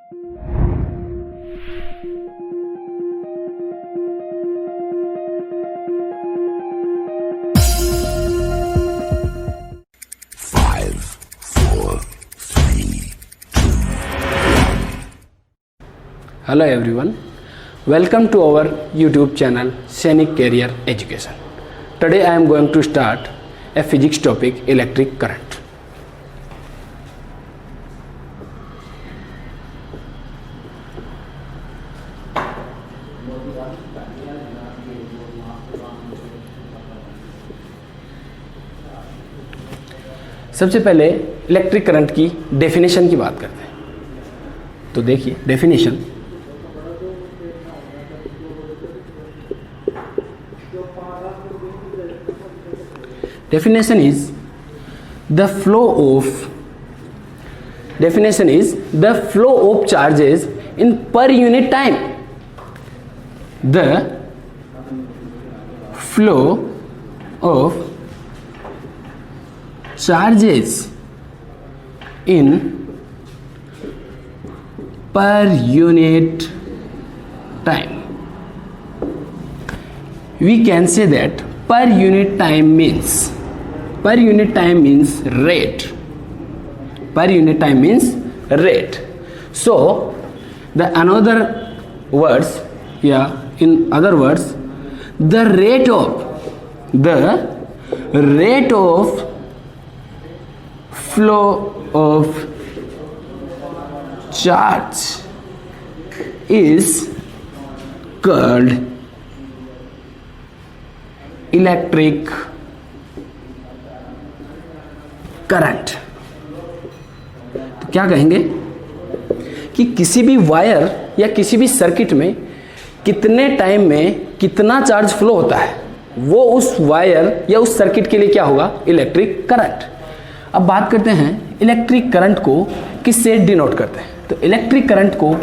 Hello everyone, welcome to our YouTube channel Scenic Career Education. Today I am going to start a physics topic, electric current. सबसे पहले electric current की definition की बात करते हैं। तो देखिए definition, definition is the flow of charges in per unit time. The flow of charges in per unit time. We can say that per unit time means rate. Per unit time means rate. So the another words, in other words, the rate of flow of charge is called electric current. तो क्या कहेंगे कि किसी भी wire या किसी भी circuit में कितने टाइम में कितना चार्ज फ्लो होता है, वो उस वायर या उस सर्किट के लिए क्या होगा, इलेक्ट्रिक करंट। अब बात करते हैं इलेक्ट्रिक करंट को किससे डिनोट करते हैं। तो इलेक्ट्रिक करंट को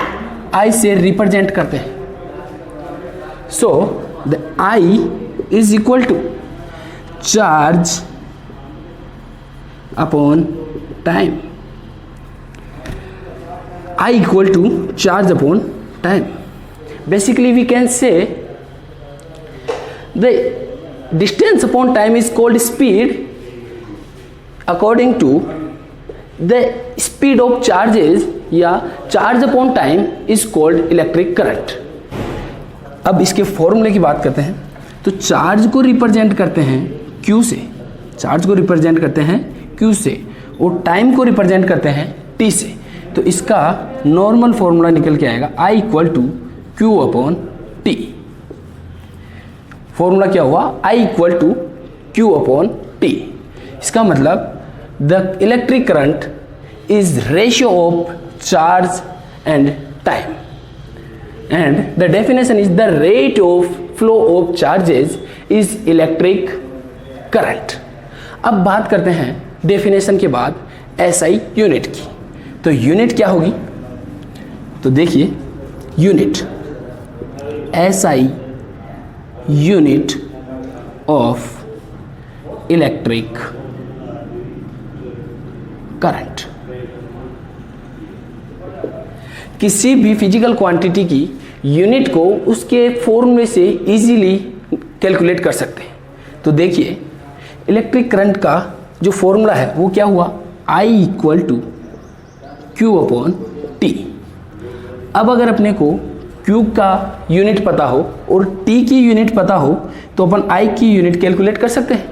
I से रिप्रेजेंट करते हैं। So the I is equal to charge upon time. I equal to charge upon time. Basically we can say the distance upon time is called speed. According to the speed of charges या charge upon time is called electric current. अब इसके फॉर्मूले की बात करते हैं। तो charge को रिप्रेजेंट करते हैं Q से, और टाइम को रिप्रेजेंट करते हैं T से। तो इसका नॉर्मल फॉर्मूला निकल के आएगा I equal to Q upon T। Formula क्या हुआ, I equal to Q upon T। इसका मतलब the electric current is ratio of charge and time, and the definition is the rate of flow of charges is electric current. अब बात करते हैं definition के बाद SI यूनिट की। तो यूनिट क्या होगी, तो देखिए unit SI unit of electric current. किसी भी फिजिकल क्वांटिटी की यूनिट को उसके फॉर्मूले से इजीली कैलकुलेट कर सकते हैं। तो देखिए इलेक्ट्रिक करंट का जो फॉर्मूला है वो क्या हुआ, I equal to Q upon T। अब अगर अपने को Q का यूनिट पता हो और T की यूनिट पता हो तो अपन I की यूनिट कैलकुलेट कर सकते हैं।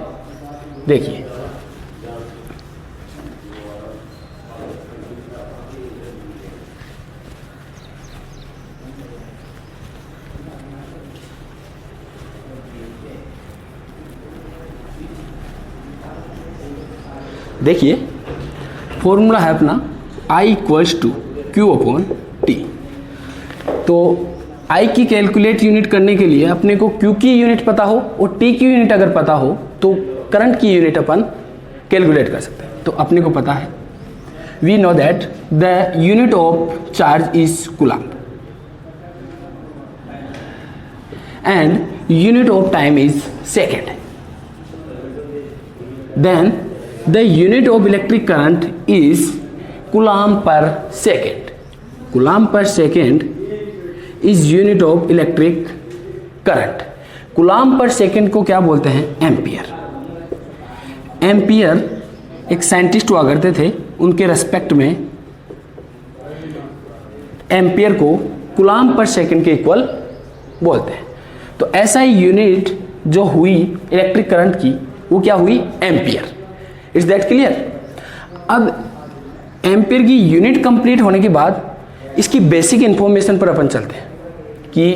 देखिए देखिए फॉर्मूला है अपना I equals to Q upon T। तो I की कैलकुलेट यूनिट करने के लिए अपने को Q की यूनिट पता हो और T की यूनिट अगर पता हो तो करंट की यूनिट अपन कैलकुलेट कर सकते हैं। तो अपने को पता है, we know that the unit of charge is coulomb and unit of time is second. Then the unit of electric current is coulomb per second. Coulomb per second is unit of electric current. Coulomb per second को क्या बोलते हैं? Ampere. Ampere एक scientist हुआ करते थे, उनके respect में एम्पियर को कूलम्ब पर सेकेंड के इक्वल बोलते हैं। तो ऐसा ही यूनिट जो हुई इलेक्ट्रिक करंट की, वो क्या हुई? एम्पियर। It's that clear? अब एम्पियर की यूनिट कंप्लीट होने के बाद इसकी बेसिक इंफॉर्मेशन पर अपन चलते हैं कि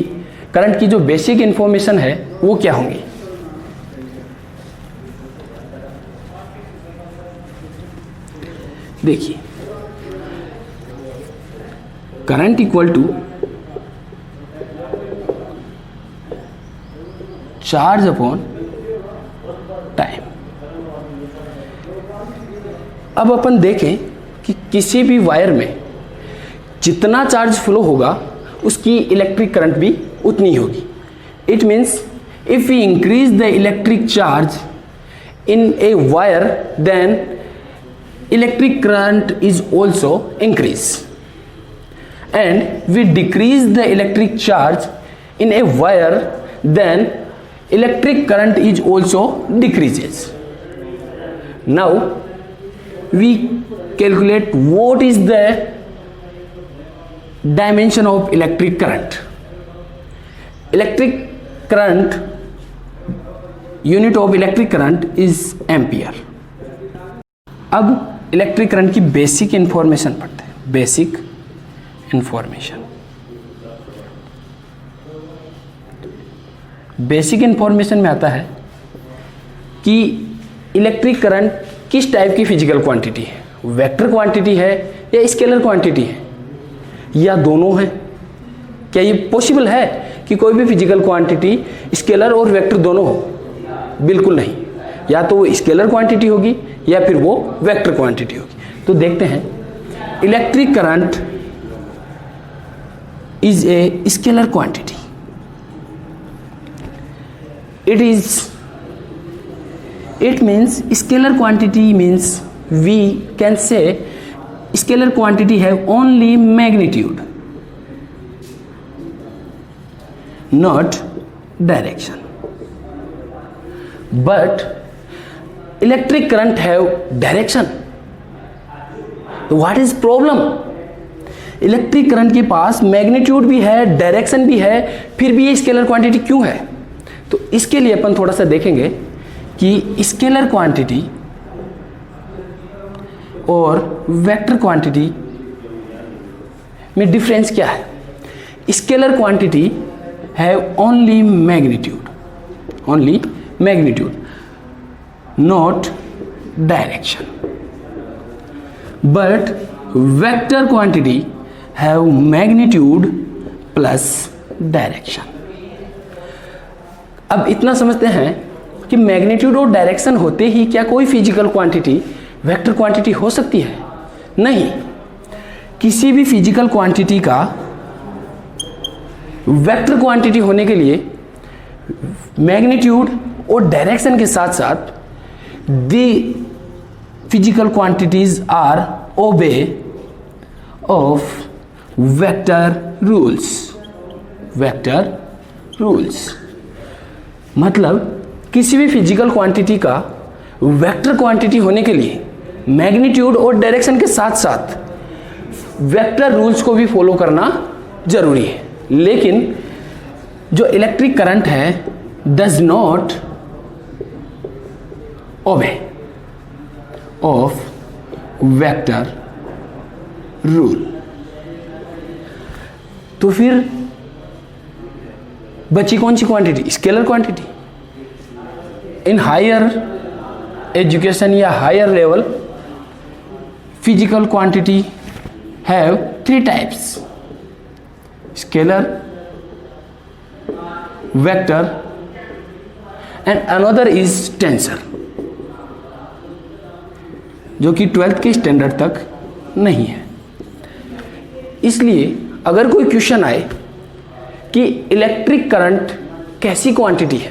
करंट की जो बेसिक इंफॉर्मेशन है वो क्या होंगी। देखिए, current equal to charge upon time. अब अपन देखें कि किसी भी वायर में जितना चार्ज फ्लो होगा उसकी इलेक्ट्रिक करंट भी उतनी होगी। It means if we increase the electric charge in a wire then electric current is also increase, and we decrease the electric charge in a wire, then electric current is also decreases. Now we calculate what is the dimension of electric current. Electric current, unit of electric current is ampere. अब electric current की basic information पढ़ते हैं। Basic information, basic information में आता है कि electric current किस type की फिजिकल क्वांटिटी है, वेक्टर क्वांटिटी है या स्केलर क्वांटिटी है या दोनों है। क्या ये पॉसिबल है कि कोई भी फिजिकल क्वांटिटी स्केलर और वेक्टर दोनों हो? बिल्कुल नहीं, या तो वो स्केलर क्वांटिटी होगी या फिर वो वेक्टर क्वांटिटी होगी। तो देखते हैं, electric current is a scalar quantity. It means scalar quantity means we can say scalar quantity have only magnitude, not direction. But electric current have direction. So what is problem? Electric current के पास magnitude भी है, direction भी है, फिर भी ये scalar quantity क्यों है? तो इसके लिए अपन थोड़ा सा देखेंगे कि स्केलर क्वांटिटी और वेक्टर क्वांटिटी में डिफरेंस क्या है। Scalar quantity have only magnitude, not direction, but vector quantity have magnitude plus direction. अब इतना समझते हैं कि मैग्नीट्यूड और डायरेक्शन होते ही क्या कोई फिजिकल क्वांटिटी वेक्टर क्वांटिटी हो सकती है? नहीं। किसी भी फिजिकल क्वांटिटी का वेक्टर क्वांटिटी होने के लिए मैग्नीट्यूड और डायरेक्शन के साथ साथ the physical quantities are obey of vector rules. मतलब किसी भी फिजिकल क्वांटिटी का वेक्टर क्वांटिटी होने के लिए मैग्नीट्यूड और डायरेक्शन के साथ साथ वेक्टर रूल्स को भी फॉलो करना जरूरी है। लेकिन जो इलेक्ट्रिक करंट है does not obey of vector rule. तो फिर बची कौन सी क्वांटिटी? Scalar quantity. In higher education या higher level physical quantity have 3 types: scalar, vector and another is tensor, जो कि 12th के स्टैंडर्ड तक नहीं है। इसलिए अगर कोई क्वेश्चन आए कि इलेक्ट्रिक करंट कैसी क्वांटिटी है,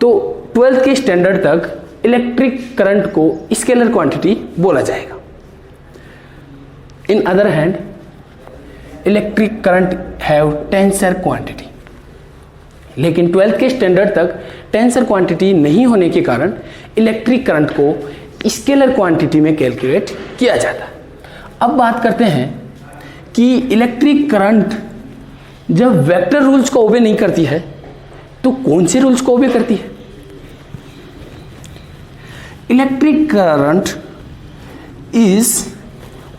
तो 12th के स्टैंडर्ड तक इलेक्ट्रिक करंट को स्केलर क्वांटिटी बोला जाएगा। In other hand electric current have tensor quantity, लेकिन 12th के स्टैंडर्ड तक टेंसर क्वांटिटी नहीं होने के कारण इलेक्ट्रिक करंट को स्केलर क्वांटिटी में कैलकुलेट किया जाता। अब बात करते हैं कि इलेक्ट्रिक करंट जब वेक्टर रूल्स को ओबे नहीं करती है तो कौन से रूल्स को ओबे करती है? Electric current is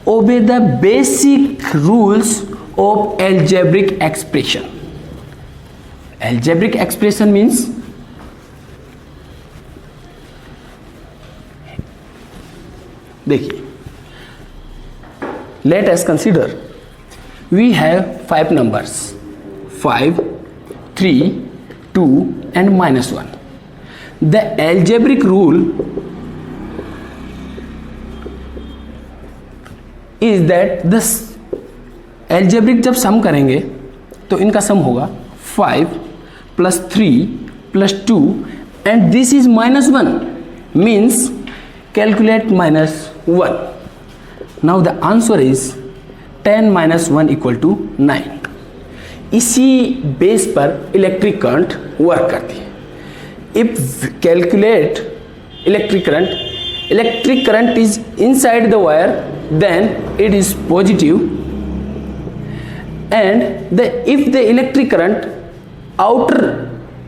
obey the basic rules of algebraic expression. Algebraic expression means देखिए, let us consider we have 5 numbers 5, 3, 2 and -1. The algebraic rule is that this algebraic जब सम करेंगे तो इनका सम होगा 5 plus 3 plus 2 and this is -1 means calculate -1. Now the answer is 10 - 1 = 9. इसी base पर electric current work करती है। If calculate electric current is inside the wire then it is positive and if the electric current outer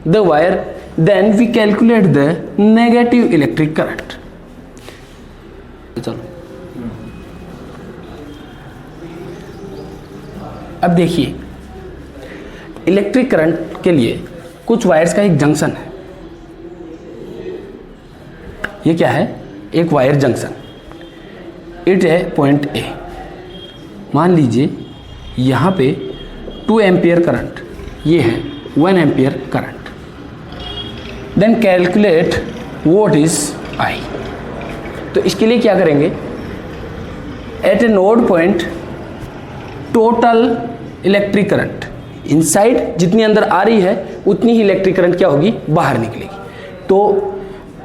the wire then we calculate the negative electric current. चलो अब देखिए, electric current के लिए कुछ wires का एक जंक्शन है। ये क्या है? एक वायर जंक्शन। इट है पॉइंट ए। मान लीजिए यहाँ पे 2 एम्पियर करंट, ये है 1 ampere current. Then calculate what is I. तो इसके लिए क्या करेंगे? At a node point total electric current inside जितनी अंदर आ रही है उतनी ही इलेक्ट्रिक करंट क्या होगी? बाहर निकलेगी। तो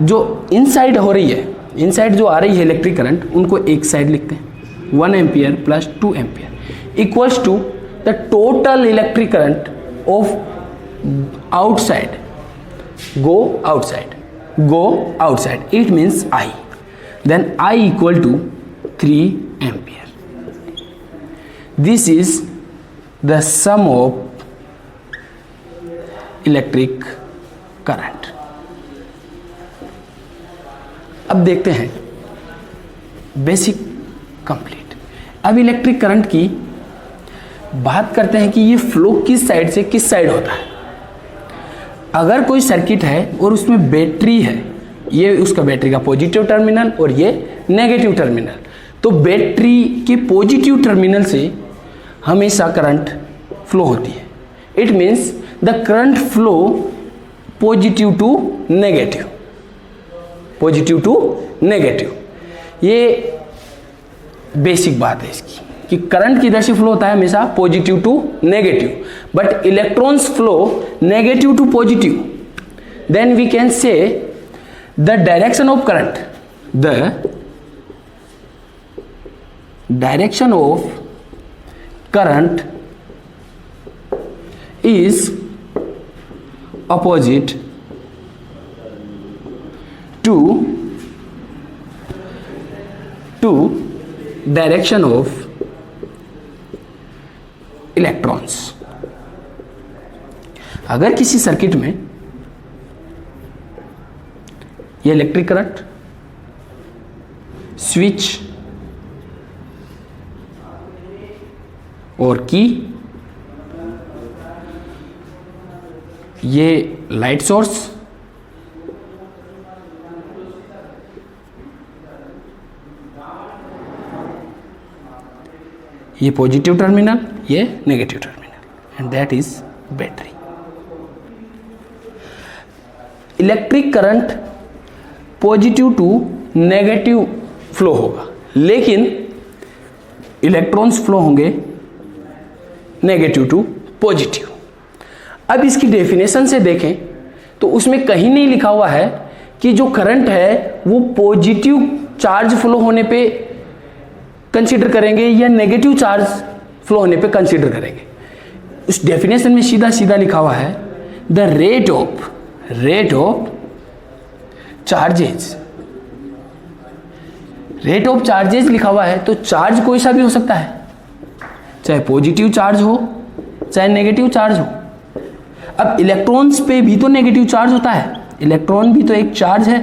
जो इनसाइड हो रही है, इनसाइड जो आ रही है इलेक्ट्रिक करंट, उनको एक साइड लिखते हैं 1 ampere plus 2 ampere equals to the total electric current of outside go outside it means I, then I equal to 3 ampere. This is the sum of electric current. अब देखते हैं basic complete. अब electric current की बात करते हैं कि ये फ्लो किस साइड से किस साइड होता है। अगर कोई सर्किट है और उसमें बैटरी है, ये उसका बैटरी का पॉजिटिव टर्मिनल और ये नेगेटिव टर्मिनल, तो बैटरी के पॉजिटिव टर्मिनल से हमेशा करंट फ्लो होती है। It means the current flow positive to negative, positive to negative. ये बेसिक बात है इसकी कि करंट किधर से फ्लो होता है? हमेशा positive to negative, but electrons flow negative to positive. Then we can say the direction of current, the direction of current is opposite to direction of electrons। अगर किसी सर्किट में ये इलेक्ट्रिक करंट स्विच और key, ये light source, ये positive terminal, ये negative terminal, and that is battery. Electric current positive to negative flow होगा, लेकिन इलेक्ट्रॉन्स फ्लो होंगे नेगेटिव टू पॉजिटिव। अब इसकी डेफिनेशन से देखें तो उसमें कहीं नहीं लिखा हुआ है कि जो करंट है वो पॉजिटिव चार्ज फ्लो होने पे कंसीडर करेंगे या नेगेटिव चार्ज फ्लो होने पे कंसीडर करेंगे। उस डेफिनेशन में सीधा सीधा लिखा हुआ है the rate of charges, rate of charges लिखा हुआ है, तो चार्ज कोई सा भी हो सकता है, चाहे पॉजिटिव चार्ज हो चाहे नेगेटिव चार्ज हो। अब इलेक्ट्रॉन्स पे भी तो नेगेटिव चार्ज होता है, इलेक्ट्रॉन भी तो एक चार्ज है,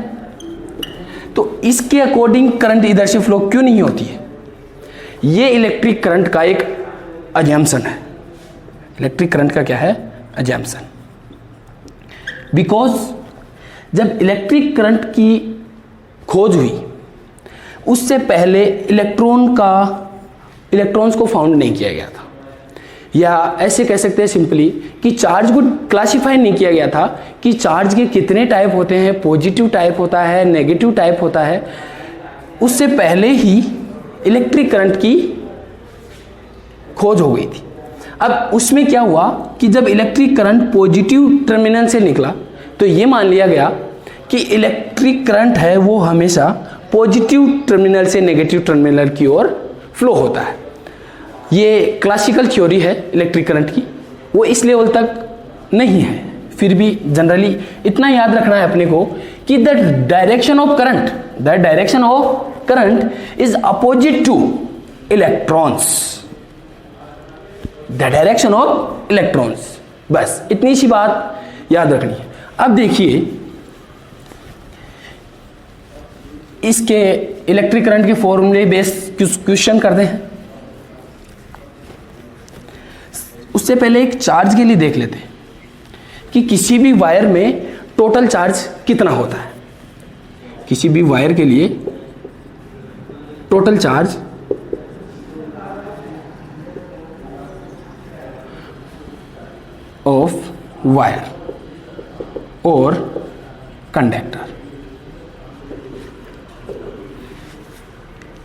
तो इसके अकॉर्डिंग करंट इधर से फ्लो क्यों नहीं होती है? ये इलेक्ट्रिक करंट का एक अजम्पशन है। इलेक्ट्रिक करंट का क्या है? अजम्पशन। बिकॉज जब इलेक्ट्रिक करंट की खोज हुई उससे पहले इलेक्ट्रॉन्स को फाउंड नहीं किया गया था, या ऐसे कह सकते हैं सिंपली कि चार्ज को क्लासिफाई नहीं किया गया था कि चार्ज के कितने टाइप होते हैं, पॉजिटिव टाइप होता है, नेगेटिव टाइप होता है। उससे पहले ही इलेक्ट्रिक करंट की खोज हो गई थी। अब उसमें क्या हुआ कि जब इलेक्ट्रिक करंट पॉजिटिव टर्मिनल से निकला तो ये मान लिया गया कि इलेक्ट्रिक करंट है वो हमेशा पॉजिटिव टर्मिनल से नेगेटिव टर्मिनल की ओर फ्लो होता है। ये क्लासिकल थ्योरी है इलेक्ट्रिक करंट की, वो इस लेवल तक नहीं है, फिर भी जनरली इतना याद रखना है अपने को कि the direction of current is opposite two electrons, the direction of electrons. बस इतनी सी बात याद रखनी है। अब देखिए इसके इलेक्ट्रिक करंट के फॉर्मूले बेस क्वेश्चन करते हैं। उससे पहले एक चार्ज के लिए देख लेते हैं कि किसी भी वायर में टोटल चार्ज कितना होता है। किसी भी वायर के लिए टोटल चार्ज ऑफ वायर और conductor,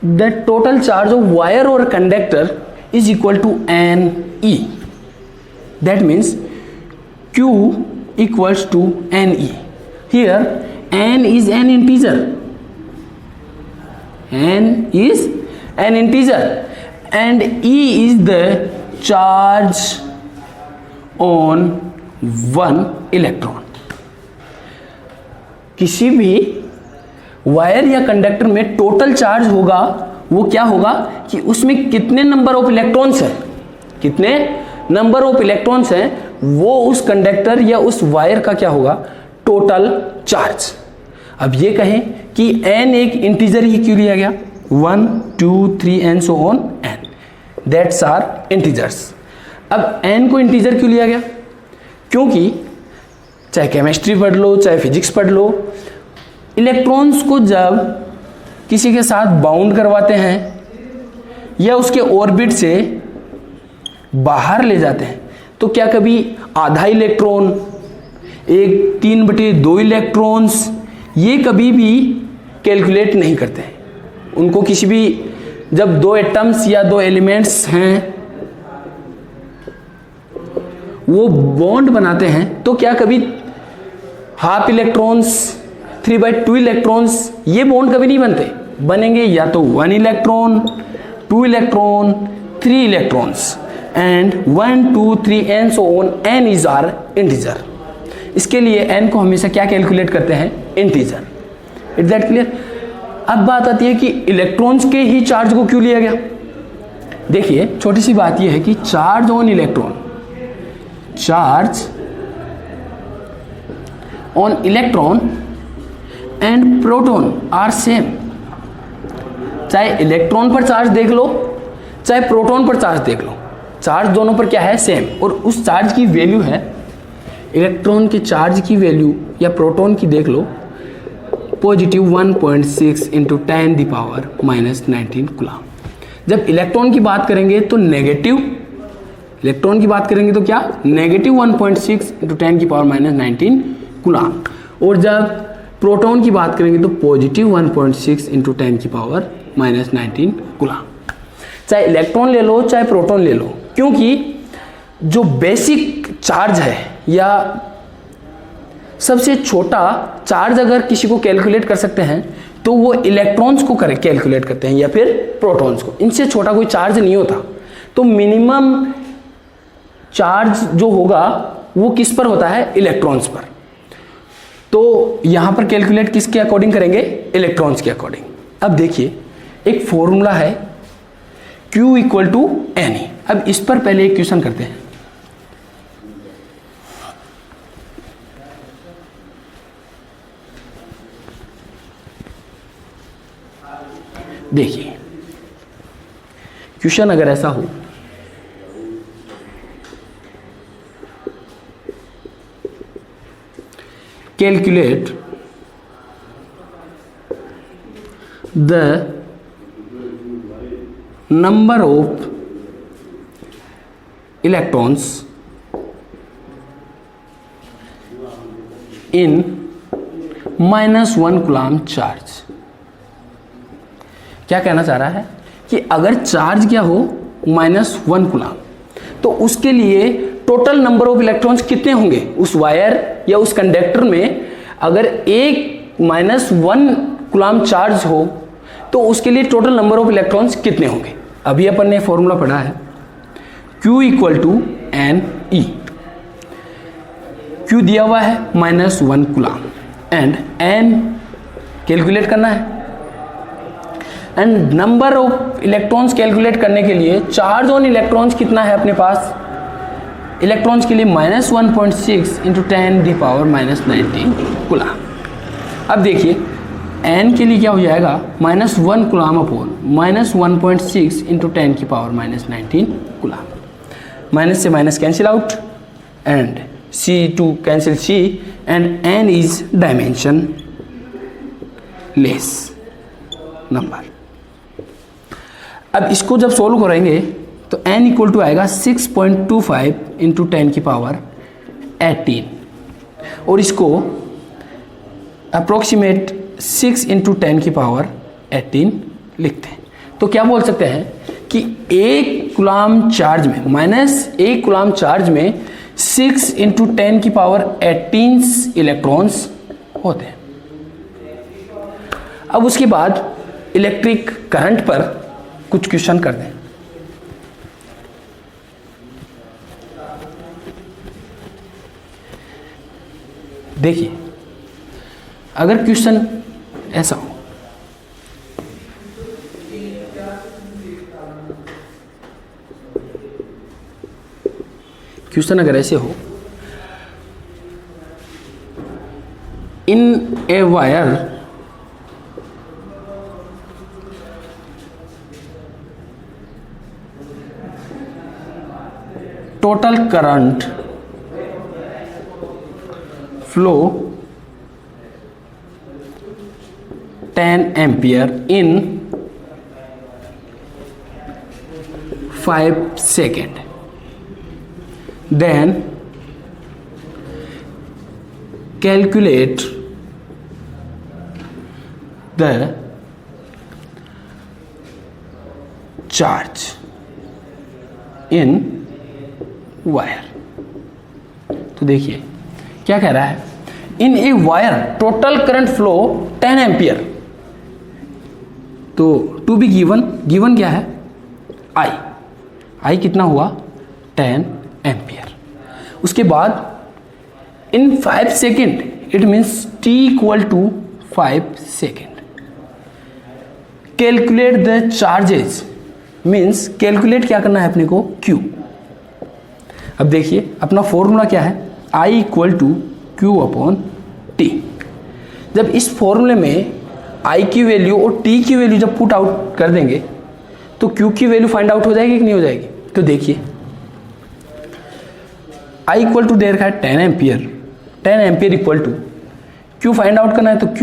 the total charge of wire और conductor is equal to NE. That means Q equals to NE. Here N is an integer. N is an integer and E is the charge on one electron. किसी भी wire या conductor में total charge होगा वो क्या होगा कि उसमें कितने नंबर ऑफ इलेक्ट्रॉन्स हैं, कितने नंबर ऑफ इलेक्ट्रॉन्स हैं वो उस कंडक्टर या उस वायर का क्या होगा, टोटल चार्ज। अब ये कहें कि n एक इंटीजर ही क्यों लिया गया, 1 2 3 and so on n, that's are integers. अब n को इंटीजर क्यों लिया गया, क्योंकि चाहे केमिस्ट्री पढ़ लो चाहे फिजिक्स पढ़ लो, इलेक्ट्रॉन्स को जब किसी के साथ बाउंड करवाते हैं या उसके ऑर्बिट से बाहर ले जाते हैं तो क्या कभी आधा इलेक्ट्रॉन, 1/3/2 इलेक्ट्रॉन्स, ये कभी भी कैलकुलेट नहीं करते हैं। उनको किसी भी, जब 2 एटम्स या 2 एलिमेंट्स हैं वो बॉन्ड बनाते हैं तो क्या कभी हाफ इलेक्ट्रॉन्स, 3/2 इलेक्ट्रॉन्स, ये बॉन्ड कभी नहीं बनते। बनेंगे या तो 1 electron, 2 electron, 3 electrons and 1 2 3 and so on, n is are integer. इसके लिए n को हमेशा क्या कैलकुलेट करते हैं, इंटीजर। It that clear. अब बात आती है कि इलेक्ट्रॉन्स के ही चार्ज को क्यों लिया गया। देखिए छोटी सी बात यह है कि charge on electron, charge on electron and proton are same. चाहे इलेक्ट्रॉन पर चार्ज देख लो चाहे प्रोटॉन पर चार्ज देख लो, चार्ज दोनों पर क्या है, सेम। और उस चार्ज की वैल्यू है, इलेक्ट्रॉन के चार्ज की वैल्यू या प्रोटॉन की देख लो, पॉजिटिव 1.6 इंटू 10⁻⁻19 कूलम। जब इलेक्ट्रॉन की बात करेंगे तो नेगेटिव, इलेक्ट्रॉन की बात करेंगे तो क्या, नेगेटिव 1.6 इंटू 10⁻⁻19 कूलम। और जब प्रोटॉन की बात करेंगे तो पॉजिटिव 1.6 इंटू 10⁻⁻19 कूलम। चाहे इलेक्ट्रॉन ले लो चाहे प्रोटॉन ले लो, क्योंकि जो बेसिक चार्ज है या सबसे छोटा चार्ज अगर किसी को कैलकुलेट कर सकते हैं तो वो इलेक्ट्रॉन्स को कैलकुलेट करते हैं या फिर प्रोटॉन्स को। इनसे छोटा कोई चार्ज नहीं होता। तो मिनिमम चार्ज जो होगा वो किस पर होता है, इलेक्ट्रॉन्स पर। तो यहां पर कैलकुलेट किसके अकॉर्डिंग करेंगे, इलेक्ट्रॉन्स के अकॉर्डिंग। अब देखिए एक फॉर्मूला है Q इक्वल टू NE। अब इस पर पहले एक क्वेश्चन करते हैं। देखिए क्वेश्चन अगर ऐसा हो, calculate the number of electrons in -1 coulomb charge. क्या कहना चाह रहा है कि अगर चार्ज क्या हो -1 कूलम्ब, तो उसके लिए टोटल नंबर ऑफ इलेक्ट्रॉन्स कितने होंगे उस वायर या उस कंडक्टर में। अगर एक -1 कूलम्ब चार्ज हो तो उसके लिए टोटल नंबर ऑफ इलेक्ट्रॉन्स कितने होंगे। अभी अपन ने फॉर्मूला पढ़ा है Q equal to NE। Q दिया हुआ है -1 कूलम्ब एंड N कैलकुलेट करना है, and number of electrons calculate करने के लिए चार्ज ऑन इलेक्ट्रॉन्स कितना है अपने पास, इलेक्ट्रॉन्स के लिए -1.6 इंटू 10⁻⁻19 कूलम्ब। अब देखिए n के लिए क्या हो जाएगा, -1 coulomb upon -1.6 into 10⁻⁻19 coulomb. Minus से minus cancel out and C2 cancel C and n is dimensionless number. अब इसको जब सोल्व करेंगे तो n इक्वल टू आएगा 6.25 इंटू 10⁻18 और इसको अप्रोक्सीमेट 6 इंटू 10⁻18 लिखते हैं। तो क्या बोल सकते हैं कि एक कूलम्ब चार्ज में -1 कूलम्ब चार्ज में 6 इंटू 10⁻18 इलेक्ट्रॉन्स होते हैं। अब उसके बाद इलेक्ट्रिक करंट पर कुछ क्वेश्चन कर दें। देखिए अगर क्वेश्चन ऐसा हो, क्वेश्चन अगर ऐसे हो, इन a wire total current flow 10 ampere in 5 seconds, then calculate the charge in wire. तो देखिए क्या कह रहा है, in a wire total current flow 10 ampere. तो टू बी गिवन क्या है, आई कितना हुआ 10 एम्पियर। उसके बाद in 5 second, it means t equal to 5 second. Calculate the charges, means calculate क्या करना है अपने को, Q। अब देखिए अपना फॉर्मूला क्या है, I equal to Q upon T। जब इस फॉर्मूले में I की वैल्यू और T की वैल्यू जब पुट आउट कर देंगे तो Q की वैल्यू फाइंड आउट हो जाएगी कि नहीं हो जाएगी। तो देखिए I इक्वल टू दे रखा है 10 ampere, 10 ampere equal to Q find out करना है, तो Q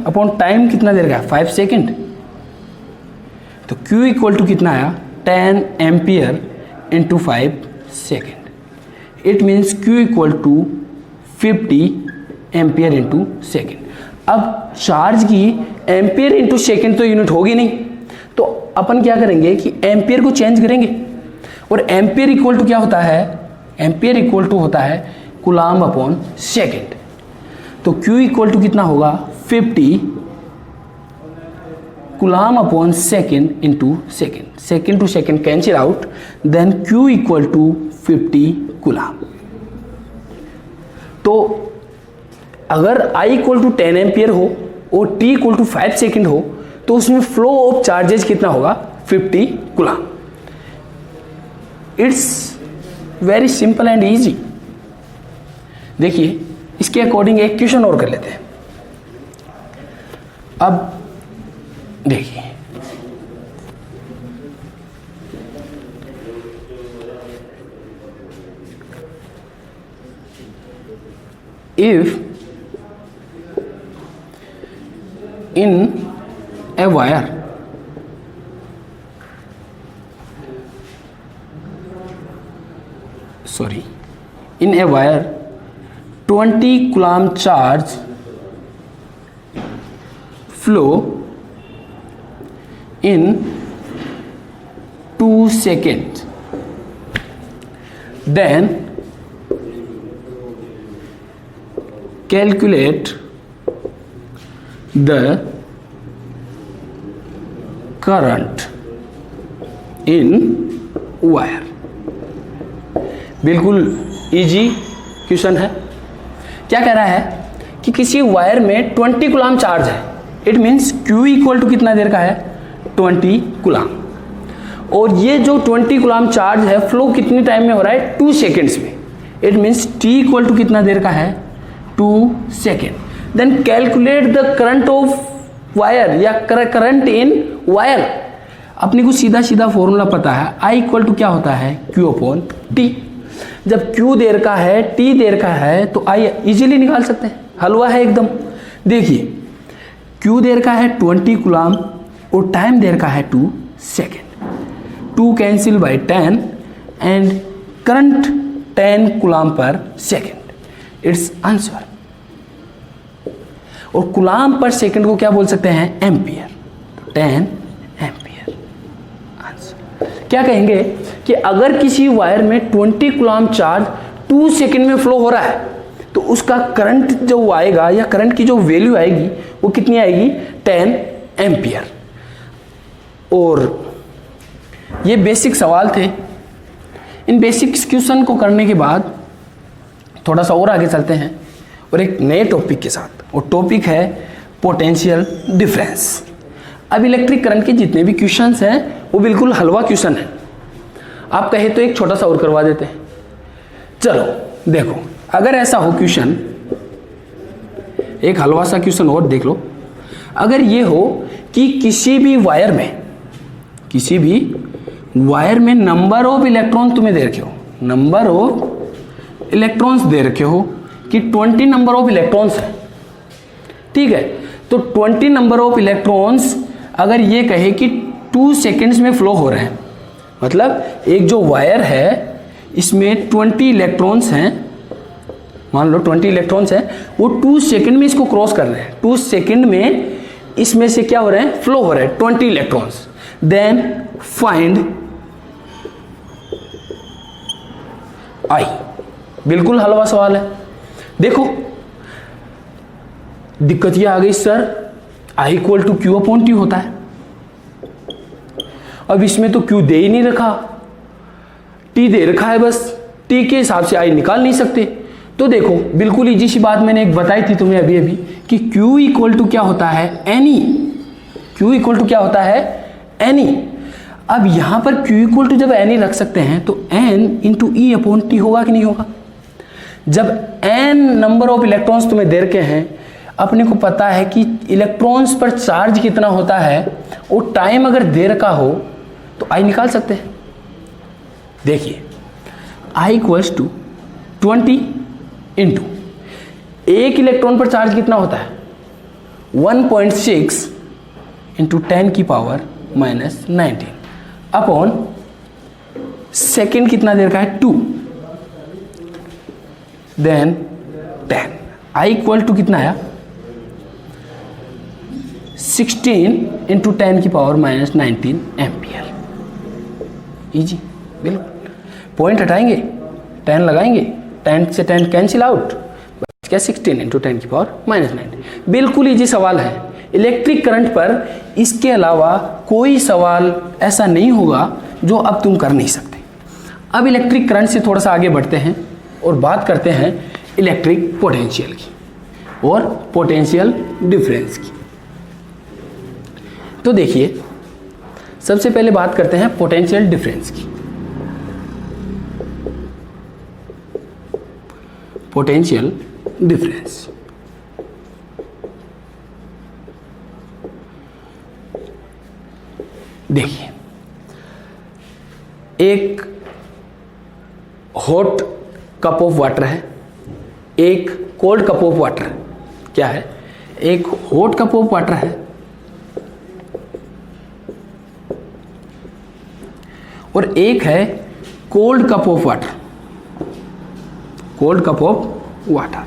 अपॉन टाइम कितना दे रखा है 5 सेकेंड। तो Q इक्वल टू कितना आया 10 ampere into 5 second. It means Q equal to 50 ampere into second. अब चार्ज की एम्पियर इंटू सेकेंड तो यूनिट होगी नहीं, तो अपन क्या करेंगे कि एम्पियर को चेंज करेंगे, और एम्पियर इक्वल टू क्या होता है, एम्पियर इक्वल टू होता है कूलम्ब अपॉन सेकेंड। तो Q इक्वल टू कितना होगा 50 coulomb upon second into second, second to second cancel out, then Q equal to 50 coulomb. तो अगर I इक्वल टू 10 एम्पियर हो और T इक्वल टू 5 सेकेंड हो तो उसमें फ्लो ऑफ चार्जेस कितना होगा, 50 coulomb. It's very simple and easy. देखिए इसके अकॉर्डिंग एक क्वेश्चन और कर लेते हैं। अब देखिए if in a wire in a wire 20 coulomb charge flow in 2 seconds, then calculate the current in wire। बिल्कुल इजी क्वेश्चन है। क्या कह रहा है कि किसी वायर में 20 कूलाम चार्ज है, it means Q equal to कितना देर का है, 20 कूलाम, और ये जो 20 कूलाम चार्ज है फ्लो कितने टाइम में हो रहा है, 2 सेकेंड्स में। It means T equal to कितना देर का है, 2 second. Then calculate the current of wire या करंट इन वायर। अपने को सीधा सीधा फॉर्मूला पता है, I इक्वल टू क्या होता है, Q अपॉन T। जब Q देर का है, T देर का है तो I इजीली निकाल सकते हैं, हलवा है एकदम। देखिए Q देर का है 20 कूलाम और टाइम देर का है 2 second. 2 cancel by 10 and current 10 coulomb पर सेकेंड, इट्स आंसर। और कूलाम पर सेकेंड को क्या बोल सकते हैं, एम्पियर, 10 एम्पियर आंसर। क्या कहेंगे कि अगर किसी वायर में 20 कूलाम चार्ज 2 सेकेंड में फ्लो हो रहा है तो उसका करंट जो आएगा या करंट की जो वैल्यू आएगी वो कितनी आएगी, 10 एम्पियर। और ये बेसिक सवाल थे। इन बेसिक क्वेश्चन को करने के बाद थोड़ा सा और आगे चलते हैं और एक नए टॉपिक के साथ, और टॉपिक है पोटेंशियल डिफरेंस। अब इलेक्ट्रिक करंट के जितने भी क्वेश्चंस हैं वो बिल्कुल हलवा क्वेश्चन है। आप कहे तो एक छोटा सा और करवा देते हैं। चलो देखो, अगर ऐसा हो क्वेश्चन, एक हलवा सा क्वेश्चन और देख लो। अगर ये हो कि किसी भी वायर में नंबर ऑफ इलेक्ट्रॉन तुम्हें दे रखे हो, नंबर ऑफ इलेक्ट्रॉन्स दे रखे हो कि 20 नंबर ऑफ इलेक्ट्रॉन्स है, ठीक है। तो 20 नंबर ऑफ इलेक्ट्रॉन्स अगर ये कहे कि 2 सेकेंड्स में फ्लो हो रहे हैं, मतलब एक जो वायर है इसमें 20 इलेक्ट्रॉन्स हैं, मान लो 20 इलेक्ट्रॉन्स हैं, वो 2 सेकेंड में इसको क्रॉस कर रहे हैं। 2 सेकेंड में इसमें से क्या हो रहे हैं, फ्लो हो रहे हैं 20 इलेक्ट्रॉन्स। Then find I। बिल्कुल हलवा सवाल है। देखो दिक्कत ये आ गई sir, I equal to Q upon T होता है। अब इसमें तो Q दे ही नहीं रखा, T दे रखा है, बस T के हिसाब से I निकाल नहीं सकते। तो देखो बिल्कुल इजी सी बात मैंने एक बताई थी तुम्हें अभी अभी कि Q इक्वल टू क्या होता है, एनी। Q इक्वल टू क्या होता है, एनी। अब यहां पर Q इक्वल टू जब एनी रख सकते हैं तो N into E upon T होगा कि नहीं होगा। जब N नंबर ऑफ इलेक्ट्रॉन्स तुम्हें दे रखे हैं, अपने को पता है कि इलेक्ट्रॉन्स पर चार्ज कितना होता है और टाइम अगर दे रखा हो तो I निकाल सकते हैं। देखिए I इक्वल्स टू 20 इंटू एक इलेक्ट्रॉन पर चार्ज कितना होता है, 1.6 इंटू 10 की पावर माइनस 19 अपॉन सेकेंड कितना देर का है, 2, देन 10। I इक्वल टू कितना आया, 16 इंटू 10 की पावर माइनस 19 एम्पियर। इजी, बिल्कुल। पॉइंट हटाएंगे, 10 लगाएंगे, 10 से 10 कैंसिल आउट, क्या 16 इंटू 10 की पावर माइनस 19। बिल्कुल इजी सवाल है, इलेक्ट्रिक करंट पर इसके अलावा कोई सवाल ऐसा नहीं होगा जो अब तुम कर नहीं सकते। अब इलेक्ट्रिक करंट से थोड़ा सा आगे बढ़ते हैं और बात करते हैं इलेक्ट्रिक पोटेंशियल की और पोटेंशियल डिफरेंस की। तो देखिए, सबसे पहले बात करते हैं पोटेंशियल डिफरेंस की। पोटेंशियल डिफरेंस, देखिए, एक हॉट कप ऑफ वाटर है, एक कोल्ड कप ऑफ वाटर है। क्या है? एक हॉट कप ऑफ वाटर है और एक है cold cup of water. Cold cup of water,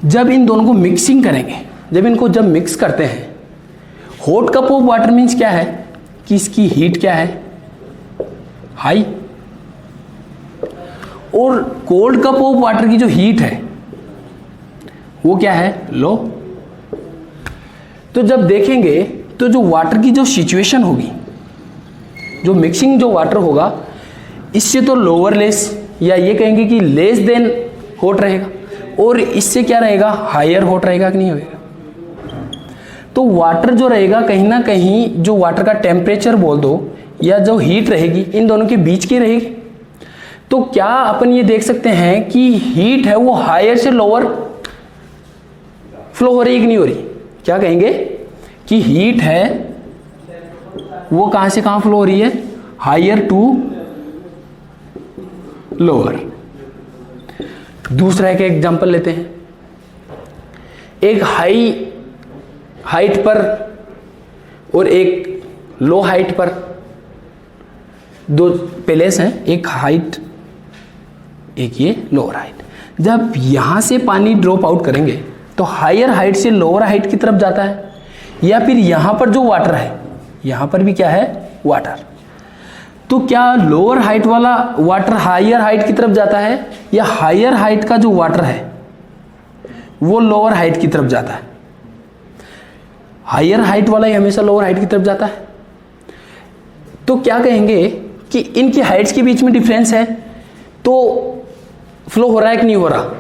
जब इन दोनों को मिक्सिंग करेंगे, जब मिक्स करते हैं, hot cup of water means क्या है कि इसकी हीट क्या है? हाई। और कोल्ड कप ऑफ वाटर की जो हीट है वो क्या है? लो। तो जब देखेंगे तो जो वाटर की जो सिचुएशन होगी, जो मिक्सिंग जो वाटर होगा, इससे तो लोअर लेस, या ये कहेंगे कि लेस देन हॉट रहेगा, और इससे क्या रहेगा? हायर हॉट रहेगा कि नहीं होगा? तो वाटर जो रहेगा कहीं ना कहीं, जो वाटर का टेम्परेचर बोल दो या जो हीट रहेगी, इन दोनों के बीच की रहेगी। तो क्या अपन ये देख सकते हैं कि हीट है वो हायर से लोअर फ्लो हो रही है कि नहीं हो रही? क्या कहेंगे कि हीट है वो कहां से कहां फ्लो हो रही है? Higher to lower. दूसरा एक एग्जांपल लेते हैं। एक हाई हाइट पर और एक लो हाइट पर दो प्लेस हैं, एक हाइट एक ये लोअर हाइट। जब यहां से पानी ड्रॉप आउट करेंगे तो हायर हाइट से लोअर हाइट की तरफ जाता है, या फिर यहां पर जो वाटर है, यहां पर भी क्या है? वाटर। तो क्या लोअर हाइट वाला वाटर हायर हाइट की तरफ जाता है, या हायर हाइट का जो वाटर है वो लोअर हाइट की तरफ जाता है? हायर हाइट वाला ही हमेशा लोअर हाइट की तरफ जाता है। तो क्या कहेंगे कि इनकी हाइट्स के बीच में डिफरेंस है, तो फ्लो हो रहा है कि नहीं हो रहा?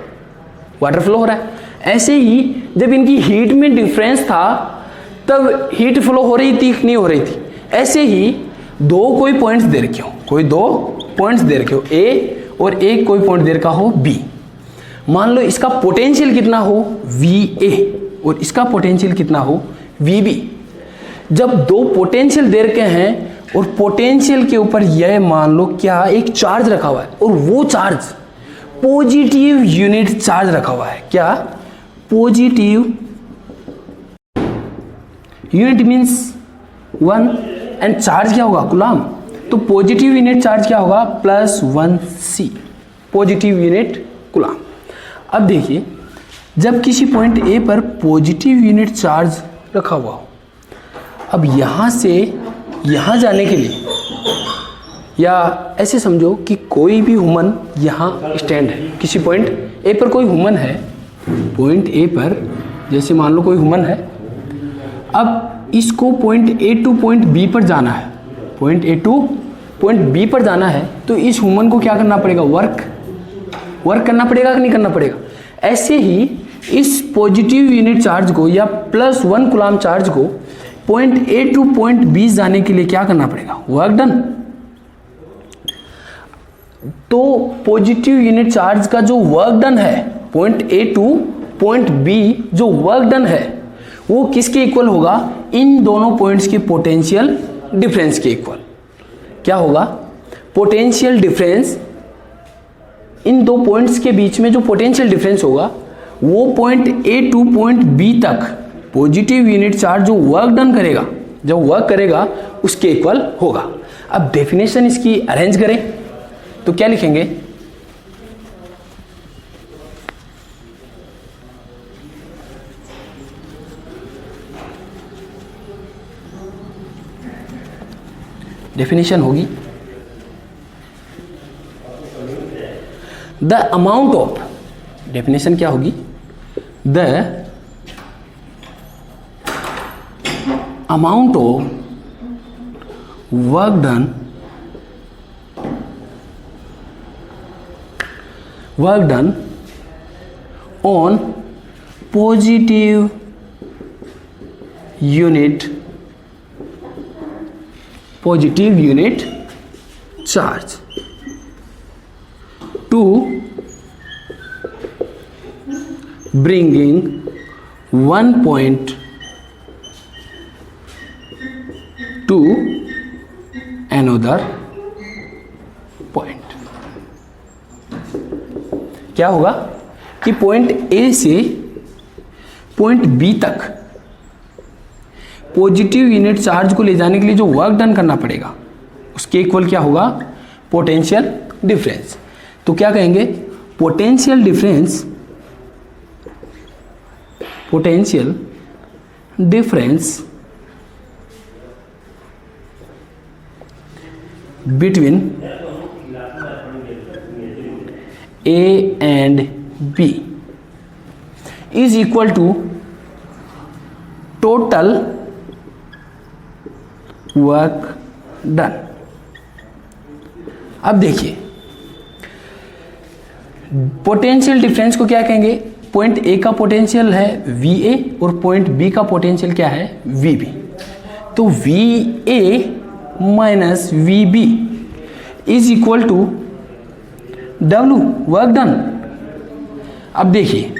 वाटर फ्लो हो रहा है। ऐसे ही जब इनकी हीट में डिफरेंस था तब हीट फ्लो हो रही थी कि नहीं हो रही थी? ऐसे ही दो कोई पॉइंट्स दे रखे हो, कोई दो पॉइंट्स दे रखे हो, ए और एक कोई पॉइंट दे रखा हो बी। मान लो इसका पोटेंशियल कितना हो? वी ए, और इसका पोटेंशियल कितना हो? V B. जब दो पोटेंशियल दे रखे हैं और पोटेंशियल के ऊपर यह मान लो क्या एक चार्ज रखा हुआ है, और वो चार्ज पॉजिटिव यूनिट चार्ज रखा हुआ है। क्या? Positive unit means 1, and charge क्या होगा? कूलम। तो पॉजिटिव यूनिट चार्ज क्या होगा? +1c, positive unit coulomb. अब देखिए, जब किसी पॉइंट ए पर पॉजिटिव यूनिट चार्ज रखा हुआ हो, अब यहां से यहां जाने के लिए, या ऐसे समझो कि कोई भी ह्यूमन यहाँ स्टैंड है, किसी पॉइंट ए पर कोई ह्यूमन है, पॉइंट ए पर जैसे मान लो कोई ह्यूमन है। अब इसको point A to point B पर जाना है, point A to point B पर जाना है, तो इस ह्यूमन को क्या करना पड़ेगा? वर्क करना पड़ेगा कि नहीं करना पड़ेगा? ऐसे ही इस पॉजिटिव यूनिट चार्ज को या +1 कूलम चार्ज को point A to point B जाने के लिए क्या करना पड़ेगा? Work done. तो पॉजिटिव यूनिट चार्ज का जो वर्क डन है, point A to point B जो वर्क डन है, वो किसके इक्वल होगा? इन दोनों पॉइंट्स के पोटेंशियल डिफरेंस के इक्वल। क्या होगा? पोटेंशियल डिफरेंस, इन दो पॉइंट्स के बीच में जो पोटेंशियल डिफरेंस होगा वो point A to point B तक पॉजिटिव यूनिट चार्ज जो वर्क डन करेगा, जो वर्क करेगा उसके इक्वल होगा। अब डेफिनेशन इसकी अरेंज करें तो क्या लिखेंगे? डेफिनेशन होगी द अमाउंट ऑफ, डेफिनेशन क्या होगी? The amount of work done on positive unit charge to bringing 1 point to another point। क्या होगा कि पॉइंट ए से पॉइंट बी तक पॉजिटिव यूनिट चार्ज को ले जाने के लिए जो वर्क डन करना पड़ेगा उसके इक्वल क्या होगा, पोटेंशियल डिफरेंस। तो क्या कहेंगे, potential difference between A and B is equal to total work done। अब देखिए पोटेंशियल डिफरेंस को क्या कहेंगे, पॉइंट ए का पोटेंशियल है VA और पॉइंट बी का पोटेंशियल क्या है VB। तो VA minus VB is equal to W work done. अब देखिए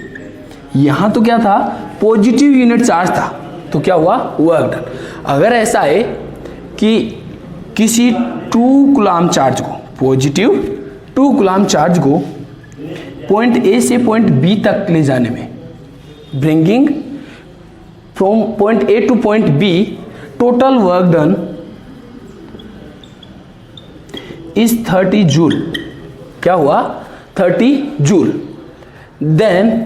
यहां तो क्या था, पॉजिटिव यूनिट चार्ज था, तो क्या हुआ, वर्क डन। अगर ऐसा है कि किसी 2 कूलम चार्ज को, पॉजिटिव 2 कूलम चार्ज को पॉइंट ए से पॉइंट बी तक ले जाने में, bringing from point A to point B, total work done is 30 joule. क्या हुआ, 30 जूल। देन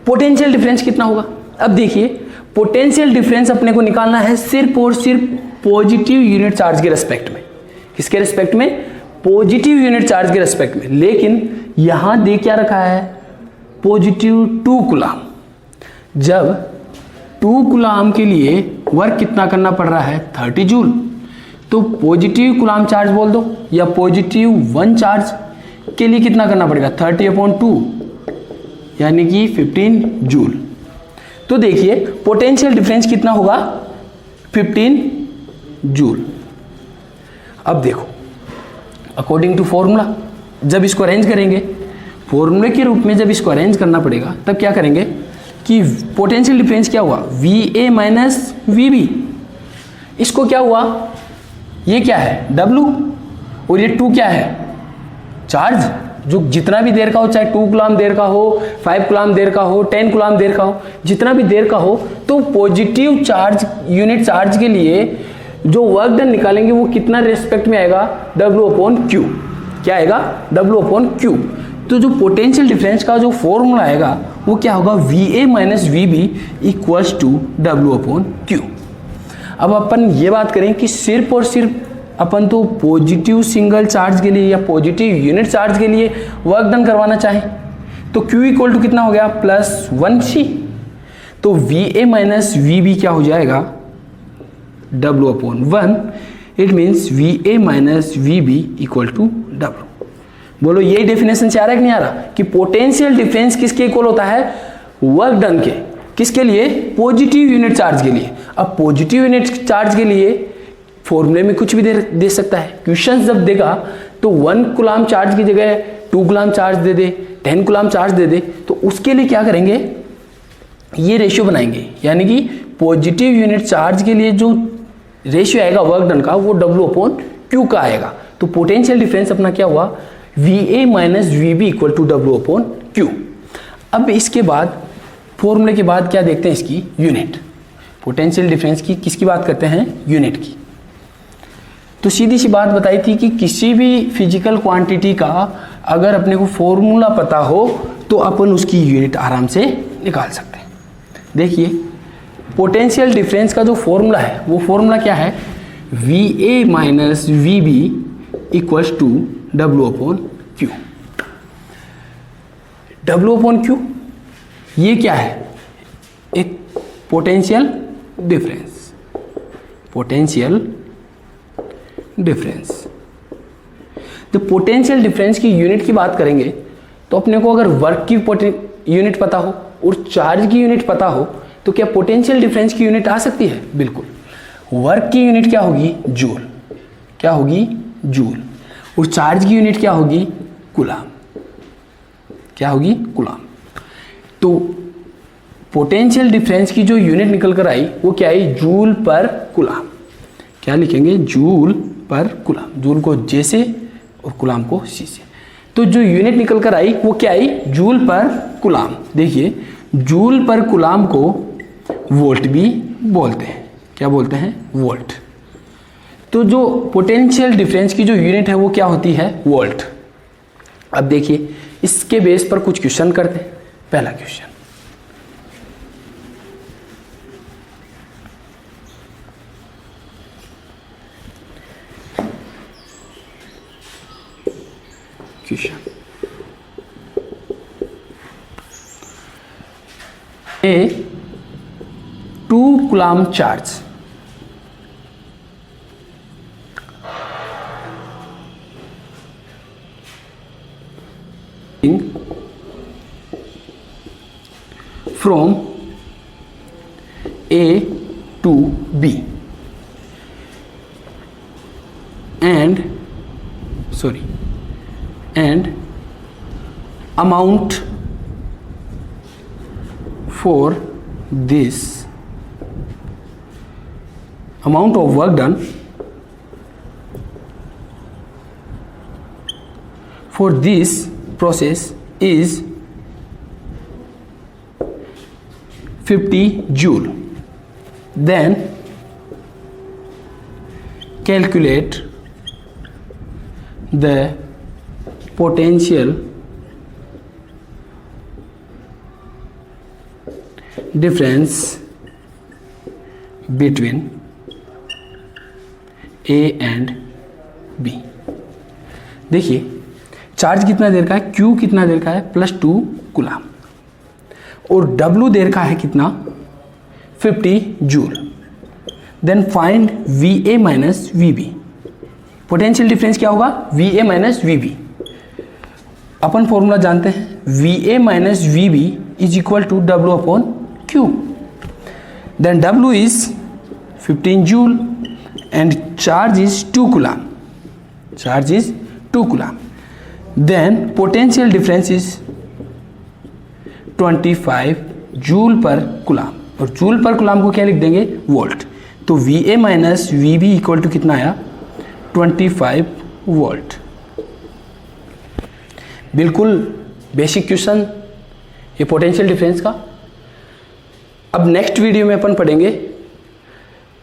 पोटेंशियल डिफरेंस कितना होगा। अब देखिए पोटेंशियल डिफरेंस अपने को निकालना है सिर्फ और सिर्फ पॉजिटिव यूनिट चार्ज के रेस्पेक्ट में। किसके रेस्पेक्ट में, पॉजिटिव यूनिट चार्ज के रेस्पेक्ट में। लेकिन यहां दे क्या रखा है, पॉजिटिव 2 कूलम। जब 2 कूलम के लिए वर्क कितना करना पड़ रहा है, 30 जूल। तो पॉजिटिव कूलम चार्ज बोल दो या पॉजिटिव 1 चार्ज के लिए कितना करना पड़ेगा, 30/2 यानी कि 15 जूल। तो देखिए पोटेंशियल डिफरेंस कितना होगा, 15 जूल। अब देखो अकॉर्डिंग टू फॉर्मूला जब इसको अरेंज करेंगे, फॉर्मूले के रूप में जब इसको अरेंज करना पड़ेगा तब क्या करेंगे कि पोटेंशियल डिफरेंस क्या हुआ, VA माइनस VB। इसको क्या हुआ, ये क्या है W और ये 2 क्या है, चार्ज। जो जितना भी देर का हो, चाहे 2 कूलम देर का हो, 5 कूलम देर का हो, 10 कूलम देर का हो, जितना भी देर का हो, तो पॉजिटिव चार्ज यूनिट चार्ज के लिए जो वर्क डन निकालेंगे वो कितना रेस्पेक्ट में आएगा, W/Q। क्या आएगा, W/Q। तो जो पोटेंशियल डिफरेंस का जो फॉर्मूला आएगा वो क्या होगा, VA minus VB equals to W/Q। अब अपन ये बात करें कि सिर्फ और सिर्फ अपन तो पॉजिटिव सिंगल चार्ज के लिए या पॉजिटिव यूनिट चार्ज के लिए वर्क डन करवाना चाहें तो Q इक्वल टू कितना हो गया, +1C। तो VA माइनस VB क्या हो जाएगा, W/1। It means VA minus VB equal to W। बोलो ये डेफिनेशन से आ रहा है कि नहीं आ रहा, कि पोटेंशियल डिफरेंस किसके इक्वल होता है, वर्क डन के। किसके लिए, पॉजिटिव यूनिट चार्ज के लिए। अब पॉजिटिव यूनिट चार्ज के लिए फॉर्मूले में कुछ भी दे सकता है। क्वेश्चन जब देगा तो 1 कूलम चार्ज की जगह 2 कूलम चार्ज दे दे, 10 कूलम चार्ज दे दे, तो उसके लिए क्या करेंगे, ये रेशियो बनाएंगे। यानी कि पॉजिटिव यूनिट चार्ज के लिए जो रेशियो आएगा वर्क डन का वो W/Q का आएगा। तो पोटेंशियल डिफरेंस अपना क्या हुआ, VA minus VB equal to W/Q। अब इसके बाद फॉर्मूले के बाद क्या देखते हैं, इसकी यूनिट। पोटेंशियल डिफरेंस की किसकी बात करते हैं, यूनिट की। तो सीधी सी बात बताई थी कि किसी भी फिजिकल क्वांटिटी का अगर अपने को फॉर्मूला पता हो तो अपन उसकी यूनिट आराम से निकाल सकते हैं। देखिए पोटेंशियल डिफरेंस का जो फॉर्मूला है वो फॉर्मूला क्या है, VA minus VB equals to W/Q। W/Q ये क्या है, एक पोटेंशियल डिफरेंस, पोटेंशियल डिफरेंस। तो पोटेंशियल डिफरेंस की यूनिट की बात करेंगे तो अपने को अगर वर्क की यूनिट पता हो और चार्ज की यूनिट पता हो तो क्या पोटेंशियल डिफरेंस की यूनिट आ सकती है? बिल्कुल। वर्क की यूनिट क्या होगी? जूल। क्या होगी? जूल। और चार्ज की यूनिट क्या होगी? कूलाम। क्या होगी? कूलाम। तो पोटेंशियल डिफरेंस की जो यूनिट निकल कर आई वो क्या आई? Joule per coulomb. क्या लिखेंगे? Joule per coulomb. जूल को जे से और कूलाम को सी से। तो जो यूनिट निकल कर आई वो क्या आई? Joule per coulomb. देखिए, जूल पर कूलाम को वोल्ट भी बोलते हैं। क्या बोलते हैं? वोल्ट। तो जो पोटेंशियल डिफरेंस की जो यूनिट है वो क्या होती है? वोल्ट। अब देखिए, इसके बेस पर कुछ क्वेश्चन करते हैं। पहला question, A 2 coulomb charge from A to B and amount for this amount of work done for this process is 50 joule. Then calculate the potential difference between A and B। देखिए, charge कितना देर का है? Q कितना देर का है? +2 coulomb. और W देर का है कितना? 50 joule. Then find VA minus VB। Potential difference क्या होगा? VA minus VB। अपन फॉर्मूला जानते हैं, VA minus VB is equal to W upon Q। Then W is 15 joule and charge is 2 coulomb. Charge is 2 coulomb. Then potential difference is 25 joule per coulomb. और joule per coulomb को क्या लिख देंगे? Volt. तो VA minus VB equal to कितना आया? 25 volt. बिल्कुल basic question ये पोटेंशियल डिफरेंस का। अब नेक्स्ट वीडियो में अपन पढ़ेंगे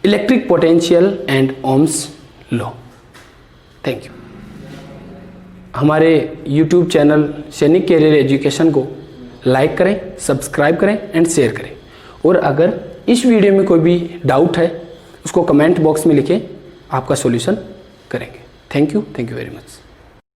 electric potential and Ohm's law. Thank you. हमारे YouTube चैनल सैनिक कैरियर एजुकेशन को लाइक करें, सब्सक्राइब करें एंड शेयर करें। और अगर इस वीडियो में कोई भी डाउट है उसको कमेंट बॉक्स में लिखें, आपका सॉल्यूशन करेंगे। Thank you very much.